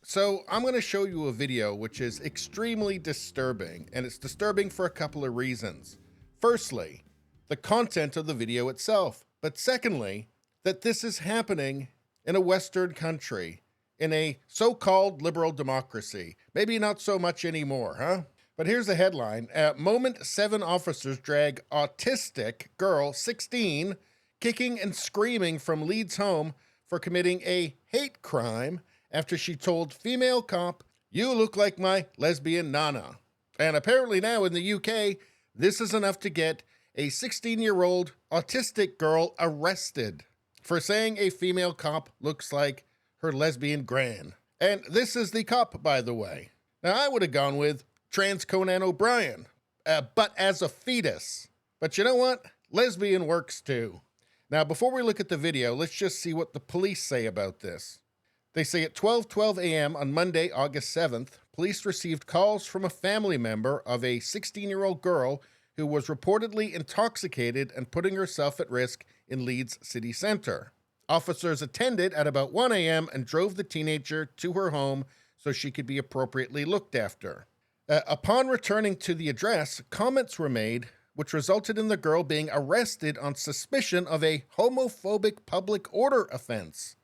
So I'm going to show you a video which is extremely disturbing, and it's disturbing for a couple of reasons. Firstly, the content of the video itself, but secondly, that this is happening in a Western country, in a so-called liberal democracy. Maybe not so much anymore, huh? But here's the headline. At moment, 7 officers drag autistic girl, 16, kicking and screaming from Leeds home for committing a hate crime after she told female cop, "You look like my lesbian nana." And apparently now in the UK, this is enough to get a 16-year-old autistic girl arrested for saying a female cop looks like her lesbian gran. And this is the cop, by the way. Now, I would have gone with trans Conan O'Brien, but as a fetus. But you know what? Lesbian works too. Now, before we look at the video, let's just see what the police say about this. They say at 12:12 a.m. on Monday, August 7th, police received calls from a family member of a 16-year-old girl who was reportedly intoxicated and putting herself at risk in Leeds city centre. Officers attended at about 1 a.m. and drove the teenager to her home so she could be appropriately looked after. Upon returning to the address, comments were made which resulted in the girl being arrested on suspicion of a homophobic public order offense.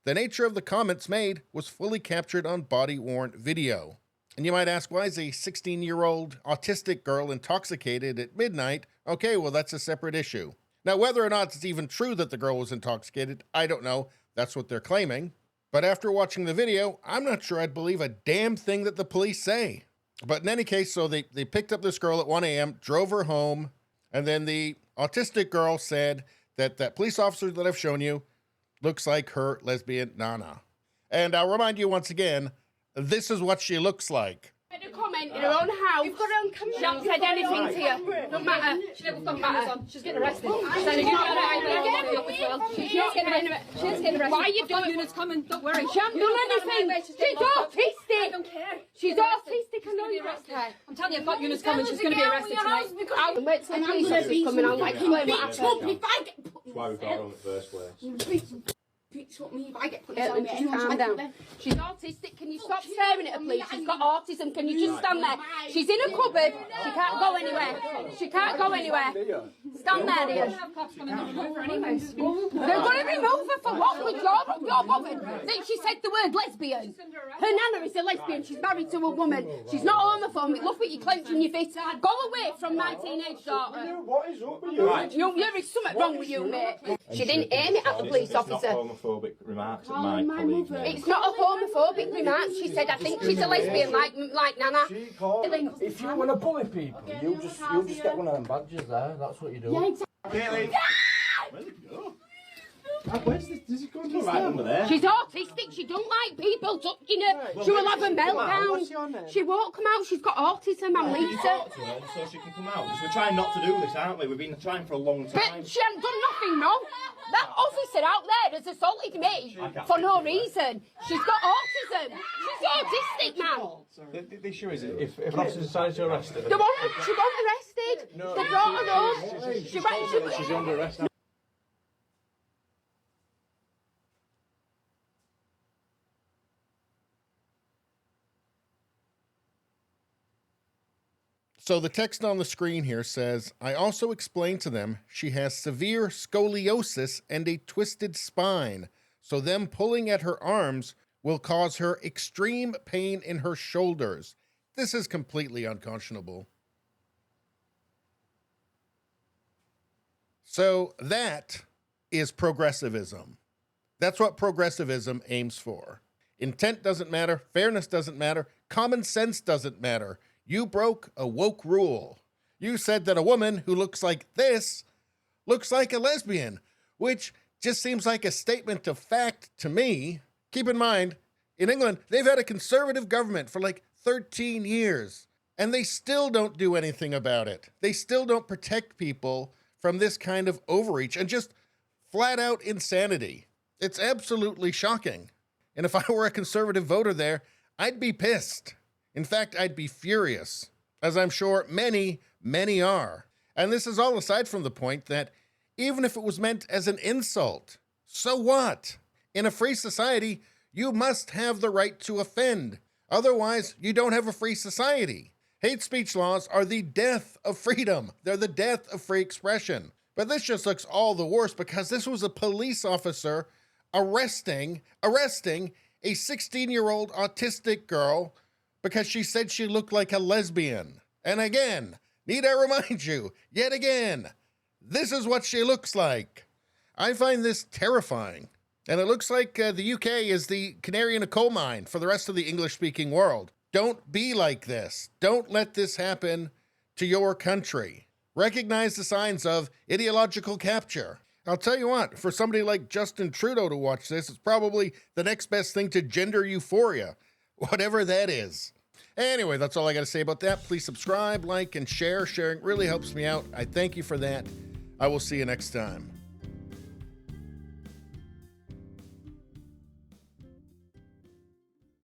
The nature of the comments made was fully captured on body-worn video. And you might ask, why is a 16-year-old autistic girl intoxicated at midnight? Okay, well, that's a separate issue. Now, whether or not it's even true that the girl was intoxicated, I don't know. That's what they're claiming. But after watching the video, I'm not sure I'd believe a damn thing that the police say. But in any case, so they picked up this girl at 1 a.m., drove her home, and then the autistic girl said that that police officer that I've shown you looks like her lesbian nana. And I'll remind you once again, this is what she looks like. Made a comment in her own house. You've got her on camera. She hasn't said anything to you. Don't matter. Don't matter. She's getting arrested. She's getting arrested. Why are you doing? Units coming. Don't worry. She hasn't done anything. She's autistic. I don't care. She's autistic. I know you don't care. I'm telling you, I've got units coming. She's going to be arrested tonight. I'll wait till the police officers coming on. Like, explain what happened. That's why we got her on the first place. It's what me if I get put calm down. She's autistic. Can you stop staring at her, please? She's got autism. Can you just stand there? She's in a cupboard. She can't go anywhere. She can't go anywhere. Stand there, dear. They're going to remove her for what? With you're bothered. She said the word lesbian. Her nana is a lesbian. She's married to a woman. She's not homophobic. Look what you're clenching your fist. Go away from my teenage daughter. What is up with you? There's something wrong with you, mate. She didn't aim it at the police officer. Homophobic remarks at my colleague. It's not a homophobic remark. She said, I think she's a lesbian like Nana. If you want to bully people, you'll just get one of them badges there. That's what you do. Yeah, exactly. Caitlin! Where'd it go? Where's this? Does it go into right under there? She's autistic. She don't like people touching her. She will have a meltdown. She won't come out. She's got autism. I'm Lisa. Talk to her so she can come out. Because we're trying not to do this, aren't we? We've been trying for a long time. But she hasn't done nothing wrong. That officer out there has assaulted me for no reason. She's got autism. She's autistic, man. The issue is, if an officer decides to arrest her... She wasn't arrested. They brought her home. She's under arrest now. So the text on the screen here says, I also explained to them she has severe scoliosis and a twisted spine, so them pulling at her arms will cause her extreme pain in her shoulders. This is completely unconscionable. So that is progressivism. That's what progressivism aims for. Intent doesn't matter, fairness doesn't matter, common sense doesn't matter. You broke a woke rule. You said that a woman who looks like this looks like a lesbian, which just seems like a statement of fact to me. Keep in mind, in England, they've had a conservative government for like 13 years, and they still don't do anything about it. They still don't protect people from this kind of overreach and just flat out insanity. It's absolutely shocking. And if I were a conservative voter there, I'd be pissed. In fact, I'd be furious, as I'm sure many, many are. And this is all aside from the point that even if it was meant as an insult, so what? In a free society, You must have the right to offend. Otherwise, you don't have a free society. Hate speech laws are the death of freedom. They're the death of free expression. But this just looks all the worse because this was a police officer arresting a 16-year-old autistic girl because she said she looked like a lesbian. And again, need I remind you, yet again, this is what she looks like. I find this terrifying. And it looks like the UK is the canary in a coal mine for the rest of the English-speaking world. Don't be like this. Don't let this happen to your country. Recognize the signs of ideological capture. I'll tell you what, for somebody like Justin Trudeau to watch this, it's probably the next best thing to gender euphoria, whatever that is. Anyway, that's all I got to say about that. Please subscribe, like, and share. Sharing really helps me out. I thank you for that. I will see you next time.